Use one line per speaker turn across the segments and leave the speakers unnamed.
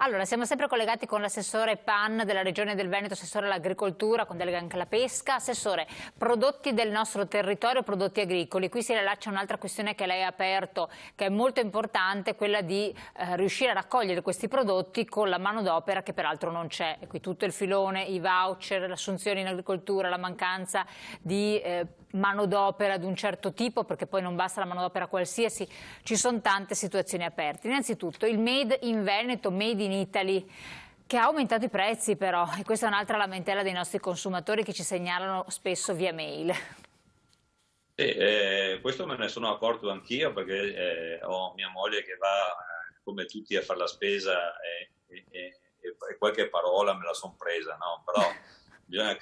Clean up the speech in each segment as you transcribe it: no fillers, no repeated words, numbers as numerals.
Allora, siamo sempre collegati con l'assessore PAN della Regione del Veneto, assessore all'agricoltura, con delega anche alla pesca. Assessore, prodotti del nostro territorio, prodotti agricoli. Qui si rilaccia un'altra questione che lei ha aperto, che è molto importante, quella di riuscire a raccogliere questi prodotti con la manodopera che peraltro non c'è. E qui tutto il filone, i voucher, le assunzioni in agricoltura, la mancanza di manodopera di un certo tipo, perché poi non basta la manodopera qualsiasi, ci sono tante situazioni aperte. Innanzitutto il Made in Veneto, Made in Italy, che ha aumentato i prezzi però, e questa è un'altra lamentela dei nostri consumatori che ci segnalano spesso via mail.
Questo me ne sono accorto anch'io perché ho mia moglie che va come tutti a fare la spesa e qualche parola me la son presa, no? Però bisogna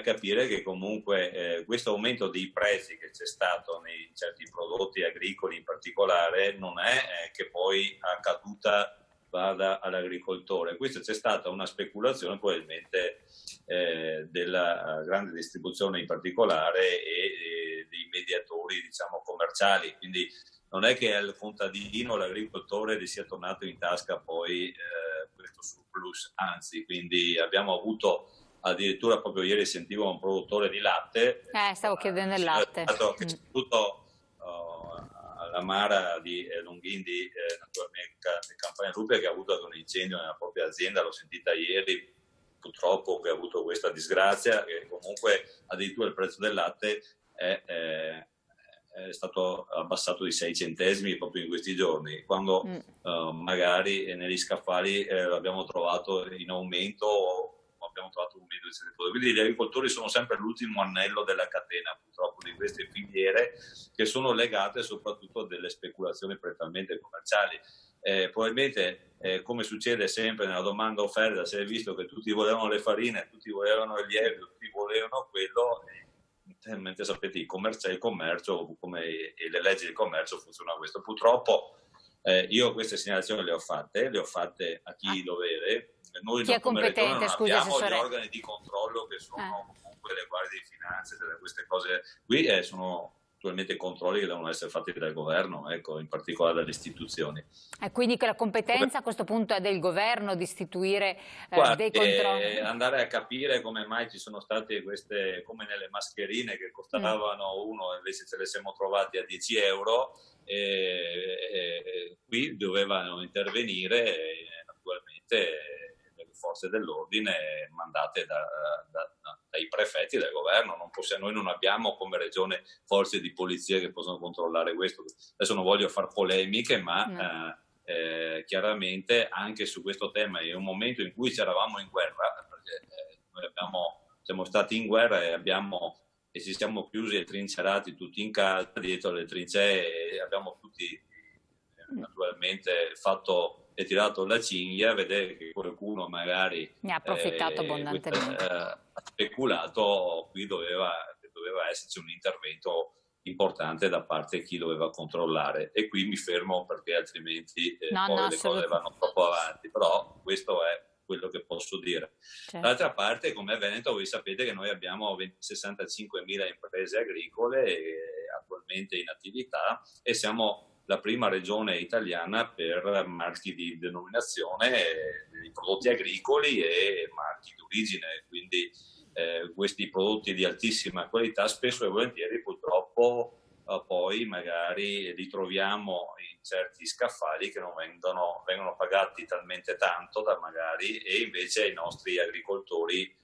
capire che comunque questo aumento dei prezzi che c'è stato nei certi prodotti agricoli in particolare non è che poi a caduta vada all'agricoltore. Questa c'è stata una speculazione probabilmente della grande distribuzione in particolare e dei mediatori, diciamo, commerciali. Quindi non è che al contadino, all'agricoltore gli sia tornato in tasca poi questo surplus, anzi, quindi abbiamo avuto addirittura proprio ieri sentivo un produttore di latte,
Stavo chiedendo il latte.
che c'è tutto la Mara di Longhin di Campagna Rupia, che ha avuto un incendio nella propria azienda, l'ho sentita ieri, purtroppo che ha avuto questa disgrazia, che comunque addirittura il prezzo del latte è stato abbassato di 6 centesimi proprio in questi giorni, quando magari negli scaffali l'abbiamo trovato in aumento o abbiamo trovato un medio di settore. Quindi gli agricoltori sono sempre l'ultimo anello della catena, purtroppo, di queste filiere che sono legate soprattutto a delle speculazioni prettamente commerciali. Probabilmente, come succede sempre nella domanda offerta, si è visto che tutti volevano le farine, tutti volevano il lievito, tutti volevano quello, mentre sapete il commercio come, e le leggi del commercio funzionano questo. Purtroppo io queste segnalazioni le ho fatte a chi dovere. Noi
chi è
come Regione
competente,
non
scusi,
abbiamo gli
assessore?
organi di controllo che sono comunque le guardie di finanze, queste cose qui sono naturalmente controlli che devono essere fatti dal governo, ecco, in particolare dalle istituzioni.
E quindi che la competenza a questo punto è del governo di istituire dei
Guardi,
controlli?
andare a capire come mai ci sono state queste, come nelle mascherine che costavano uno, invece ce le siamo trovati a 10 euro, qui dovevano intervenire naturalmente le forze dell'ordine mandate dai prefetti del governo. Noi non abbiamo come regione forze di polizia che possono controllare questo. Adesso non voglio far polemiche, ma chiaramente anche su questo tema, in un momento in cui ci eravamo in guerra, perché noi siamo stati in guerra e ci siamo chiusi e trincerati tutti in casa dietro le trincee, e abbiamo tutti naturalmente e tirato la cinghia, vedere che qualcuno magari
ne ha approfittato abbondantemente.
ha speculato. Qui doveva esserci un intervento importante da parte di chi doveva controllare, e qui mi fermo perché altrimenti poi le cose vanno troppo avanti, però questo è quello che posso dire.
Certo.
D'altra parte, come Veneto, voi sapete che noi abbiamo 65.000 imprese agricole attualmente in attività, e siamo la prima regione italiana per marchi di denominazione di prodotti agricoli e marchi di origine, quindi questi prodotti di altissima qualità spesso e volentieri purtroppo poi magari li troviamo in certi scaffali che non vengono pagati talmente tanto e invece ai nostri agricoltori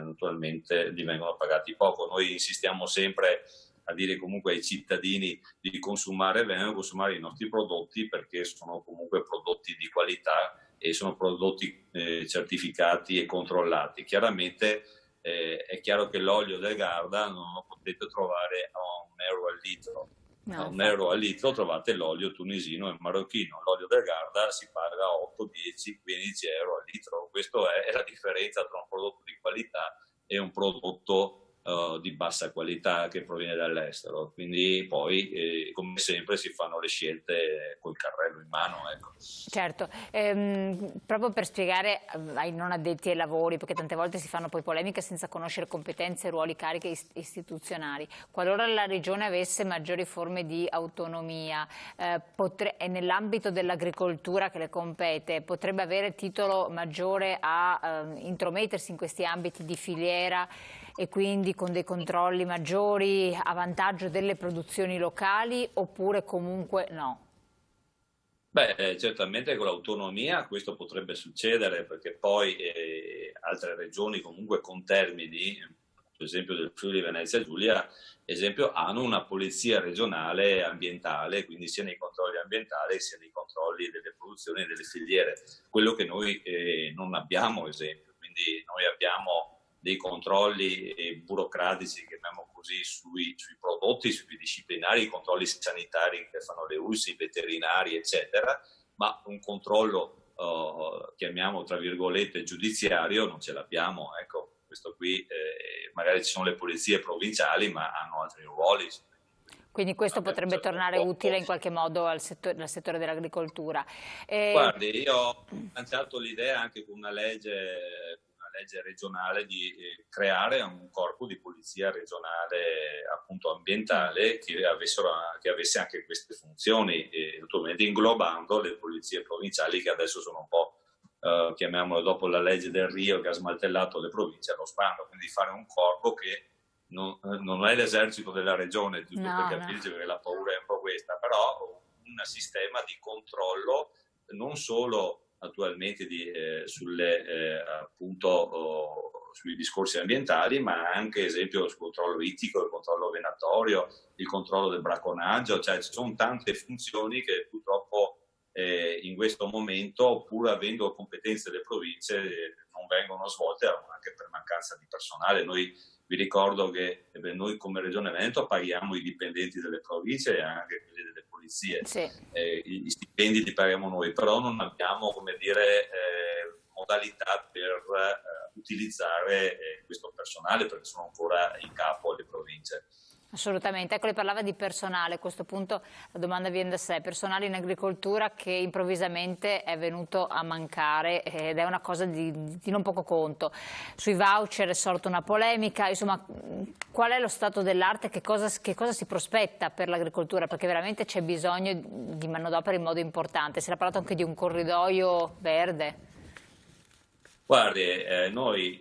naturalmente gli vengono pagati poco. Noi insistiamo sempre a dire comunque ai cittadini di consumare i nostri prodotti, perché sono comunque prodotti di qualità e sono prodotti certificati e controllati. Chiaramente è chiaro che l'olio del Garda non lo potete trovare a €1 al litro. A €1 al litro trovate l'olio tunisino e marocchino. L'olio del Garda si paga 8, 10, 15 euro al litro. Questa è la differenza tra un prodotto di qualità e un prodotto di bassa qualità che proviene dall'estero. Quindi poi, come sempre, si fanno le scelte col carrello in mano. Ecco.
Certo, proprio per spiegare ai non addetti ai lavori, perché tante volte si fanno poi polemiche senza conoscere competenze, ruoli, cariche istituzionali. Qualora la Regione avesse maggiori forme di autonomia e nell'ambito dell'agricoltura che le compete, potrebbe avere titolo maggiore a intromettersi in questi ambiti di filiera e quindi con dei controlli maggiori a vantaggio delle produzioni locali, oppure comunque no?
Beh, certamente con l'autonomia questo potrebbe succedere, perché poi altre regioni comunque con termini, per esempio del Friuli Venezia Giulia, esempio, hanno una polizia regionale ambientale, quindi sia nei controlli ambientali sia nei controlli delle produzioni e delle filiere. Quello che noi non abbiamo, esempio, quindi noi abbiamo dei controlli burocratici, chiamiamo così, sui prodotti, sui disciplinari, i controlli sanitari che fanno le ULSI, i veterinari, eccetera, ma un controllo, chiamiamo tra virgolette, giudiziario non ce l'abbiamo. Ecco, questo qui, magari ci sono le polizie provinciali, ma hanno altri ruoli.
Quindi questo potrebbe tornare utile in qualche modo al settore dell'agricoltura.
Guardi, io ho lanciato l'idea anche con una legge regionale di creare un corpo di polizia regionale appunto ambientale che avesse anche queste funzioni, naturalmente inglobando le polizie provinciali che adesso sono un po', chiamiamolo, dopo la legge del Rio che ha smantellato le province allo sbando, quindi fare un corpo che non è l'esercito della regione, giusto per capirci, perché la paura è un po' questa, però un sistema di controllo non solo attualmente appunto, sui discorsi ambientali, ma anche, esempio, sul controllo ittico, il controllo venatorio, il controllo del bracconaggio. Cioè ci sono tante funzioni che purtroppo in questo momento, pur avendo competenze le province, non vengono svolte anche per mancanza di personale. Vi ricordo che noi come Regione Veneto paghiamo i dipendenti delle province e anche quelli delle polizie.
Sì.
Gli stipendi li paghiamo noi, però non abbiamo, come dire, modalità per utilizzare questo personale, perché sono ancora in capo alle province.
Assolutamente, ecco, lei parlava di personale, a questo punto la domanda viene da sé, personale in agricoltura che improvvisamente è venuto a mancare ed è una cosa di non poco conto. Sui voucher è sorta una polemica, insomma, qual è lo stato dell'arte, che cosa si prospetta per l'agricoltura, perché veramente c'è bisogno di manodopera in modo importante. Si era parlato anche di un corridoio verde.
Guardi,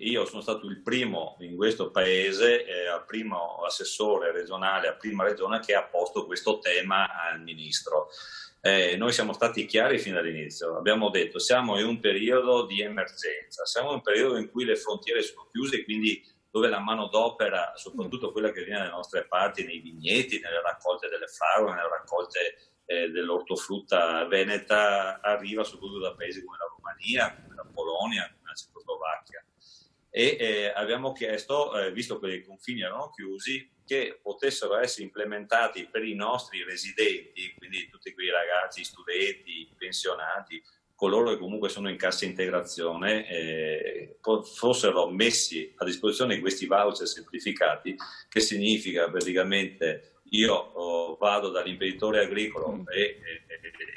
io sono stato il primo in questo paese, primo assessore regionale a prima regione che ha posto questo tema al ministro. Noi siamo stati chiari fin dall'inizio, abbiamo detto siamo in un periodo di emergenza, siamo in un periodo in cui le frontiere sono chiuse e quindi dove la manodopera, soprattutto quella che viene dalle nostre parti, nei vigneti, nelle raccolte delle fragole, nelle raccolte dell'ortofrutta veneta, arriva soprattutto da paesi come la Romania, come la Polonia, come la Cecoslovacchia. E abbiamo chiesto, visto che i confini erano chiusi, che potessero essere implementati per i nostri residenti, quindi tutti quei ragazzi, studenti, pensionati, coloro che comunque sono in cassa integrazione, fossero messi a disposizione questi voucher semplificati, che significa praticamente io vado dall'imprenditore agricolo e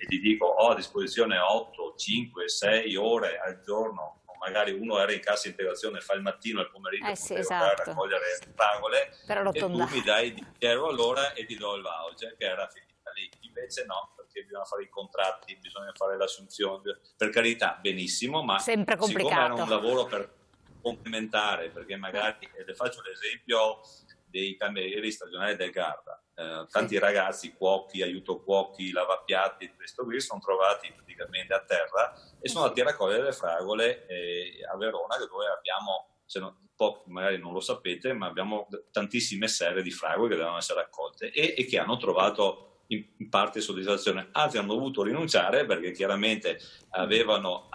gli dico ho a disposizione 8, 5, 6 ore al giorno, magari uno era in cassa integrazione, fa il mattino e il pomeriggio
sì, esatto,
a raccogliere fragole e tu mi dai 10 euro all'ora e ti do il voucher, che era finita lì. Invece no, perché bisogna fare i contratti, bisogna fare l'assunzione, per carità benissimo, ma
sempre complicato.
Siccome era un lavoro per complementare, perché magari, le faccio l'esempio dei camerieri stagionali del Garda, tanti ragazzi, cuochi, aiuto cuochi, lavapiatti, questo qui sono trovati praticamente a terra e sono andati a raccogliere le fragole a Verona, dove abbiamo, magari non lo sapete, ma abbiamo tantissime serre di fragole che devono essere raccolte e che hanno trovato in parte soddisfazione. Altri hanno dovuto rinunciare perché chiaramente avevano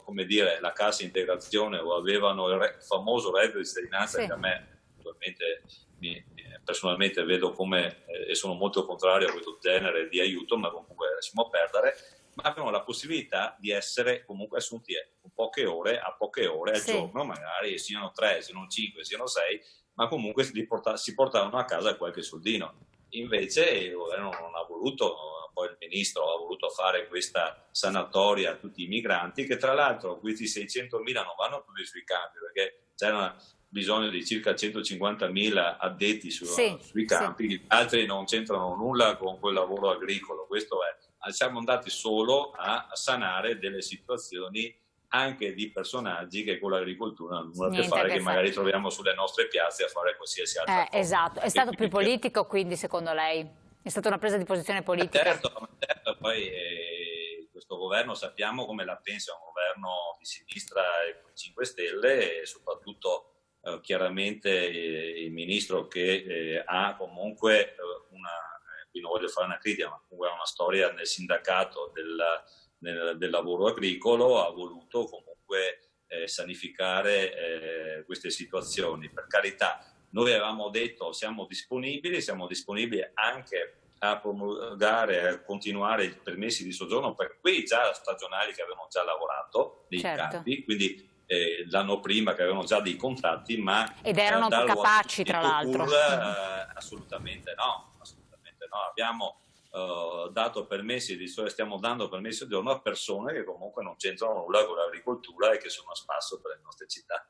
come dire, la cassa integrazione o avevano il famoso reddito di cittadinanza, che a me attualmente personalmente vedo come e sono molto contrario a questo genere di aiuto, ma comunque lasciamo perdere, ma abbiamo la possibilità di essere comunque assunti a poche ore al giorno, magari siano 3, siano 5, siano 6, ma comunque si portavano a casa qualche soldino. Invece il governo non ha voluto, poi il ministro ha voluto fare questa sanatoria a tutti i migranti, che tra l'altro questi 600.000 non vanno tutti sui campi, perché c'era bisogno di circa 150.000 addetti sui campi, gli altri non c'entrano nulla con quel lavoro agricolo. Questo è, siamo andati solo a sanare delle situazioni anche di personaggi che con l'agricoltura non hanno a che fare, che magari troviamo sulle nostre piazze a fare qualsiasi altra cosa.
Esatto, è stato più politico quindi secondo lei? È stata una presa di posizione politica?
Certo, poi questo governo sappiamo come la pensa, è un governo di sinistra e con 5 Stelle e soprattutto chiaramente il ministro che ha comunque qui non voglio fare una critica, ma comunque ha una storia nel sindacato del lavoro agricolo, ha voluto comunque sanificare queste situazioni. Per carità, noi avevamo detto siamo disponibili anche a promulgare, a continuare i permessi di soggiorno per quei già stagionali che avevano già lavorato nei campi, quindi l'anno prima che avevano già dei contratti, ma
ed erano capaci tra l'altro.
Assolutamente no. Abbiamo dato stiamo dando permessi di soggiorno a persone che comunque non c'entrano nulla con l'agricoltura e che sono a spasso per le nostre città.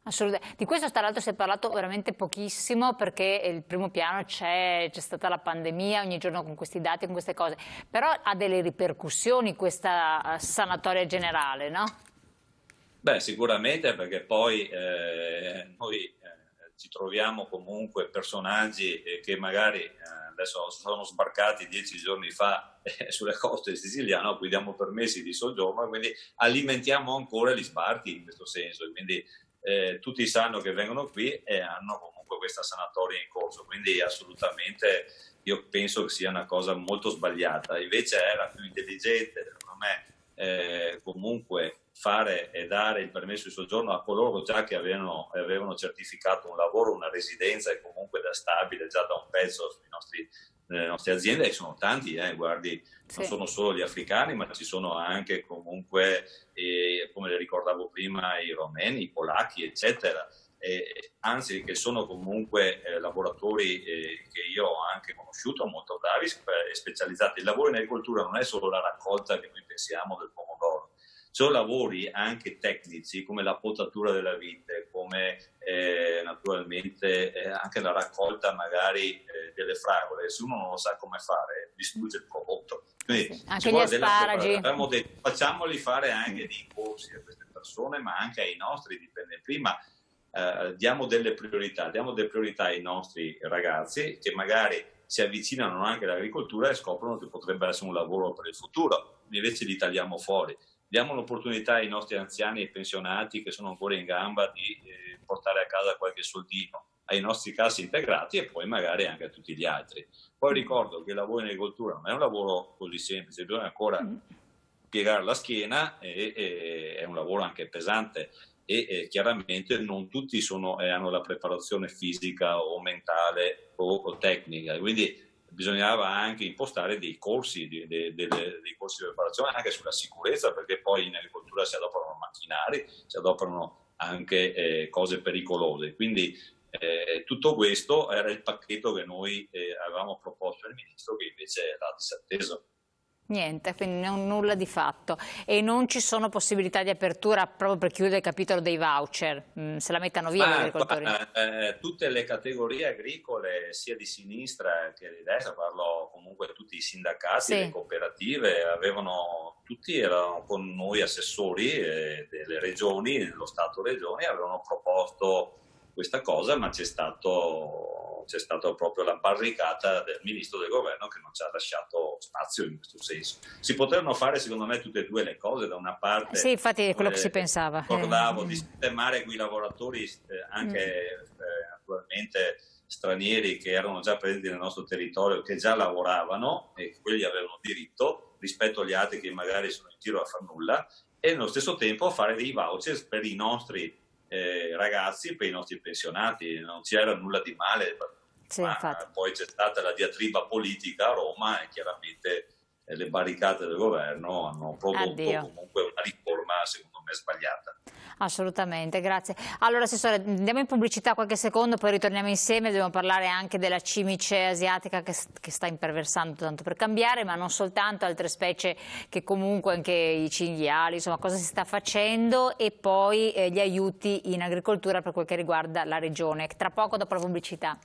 Assolutamente. Di questo tra l'altro si è parlato veramente pochissimo, perché il primo piano c'è stata la pandemia, ogni giorno con questi dati, con queste cose, però ha delle ripercussioni questa sanatoria generale, no?
Beh, sicuramente, perché poi noi ci troviamo comunque personaggi che magari adesso sono sbarcati 10 giorni fa sulle coste siciliane, a cui diamo permessi di soggiorno, quindi alimentiamo ancora gli sbarchi in questo senso. Quindi tutti sanno che vengono qui e hanno comunque questa sanatoria in corso, quindi assolutamente io penso che sia una cosa molto sbagliata. Invece era più intelligente, secondo me, comunque fare e dare il permesso di soggiorno a coloro già che avevano certificato un lavoro, una residenza e comunque da stabile già da un pezzo nelle nostre aziende, e sono tanti, guardi, non sono solo gli africani, ma ci sono anche comunque, come le ricordavo prima, i romeni, i polacchi, eccetera. Anzi, che sono comunque lavoratori che io ho anche conosciuto, molto bravi e specializzati. Il lavoro in agricoltura non è solo la raccolta che noi pensiamo del pomodoro. Sono lavori anche tecnici come la potatura della vite, come naturalmente anche la raccolta magari delle fragole. Se uno non lo sa come fare, distrugge il prodotto. Quindi,
anche gli asparagi.
Abbiamo detto facciamoli fare anche dei corsi a queste persone, ma anche ai nostri dipendenti. Prima diamo delle priorità ai nostri ragazzi che magari si avvicinano anche all'agricoltura e scoprono che potrebbe essere un lavoro per il futuro. Invece li tagliamo fuori. Diamo l'opportunità ai nostri anziani e pensionati che sono ancora in gamba di portare a casa qualche soldino, ai nostri cassi integrati e poi magari anche a tutti gli altri. Poi ricordo che il lavoro in agricoltura non è un lavoro così semplice, bisogna ancora piegare la schiena e è un lavoro anche pesante e chiaramente non tutti hanno la preparazione fisica o mentale o tecnica, quindi bisognava anche impostare dei corsi, dei corsi di preparazione anche sulla sicurezza, perché poi in agricoltura si adoperano macchinari, si adoperano anche cose pericolose. Quindi tutto questo era il pacchetto che noi avevamo proposto al Ministro, che invece l'ha disatteso.
Niente, quindi nulla di fatto. E non ci sono possibilità di apertura proprio per chiudere il capitolo dei voucher? Se la mettano via gli agricoltori?
Tutte le categorie agricole, sia di sinistra che di destra, parlo comunque tutti i sindacati, le cooperative, tutti erano con noi assessori delle regioni, dello Stato regioni, avevano proposto questa cosa, ma c'è stata proprio la barricata del ministro del governo che non ci ha lasciato spazio in questo senso. Si potevano fare secondo me tutte e due le cose, da una parte
sì, infatti è quello che si pensava.
Ricordavo di sistemare quei lavoratori anche naturalmente stranieri che erano già presenti nel nostro territorio, che già lavoravano e quelli avevano diritto rispetto agli altri che magari sono in giro a far nulla, e nello stesso tempo fare dei voucher per i nostri ragazzi, per i nostri pensionati. Non c'era nulla di male, ma poi c'è stata la diatriba politica a Roma e chiaramente le barricate del governo hanno prodotto comunque una riforma secondo me sbagliata.
Assolutamente, grazie. Allora Assessore, andiamo in pubblicità qualche secondo, poi ritorniamo insieme, dobbiamo parlare anche della cimice asiatica che sta imperversando, tanto per cambiare, ma non soltanto, altre specie che comunque, anche i cinghiali, insomma cosa si sta facendo, e poi gli aiuti in agricoltura per quel che riguarda la regione. Tra poco dopo la pubblicità.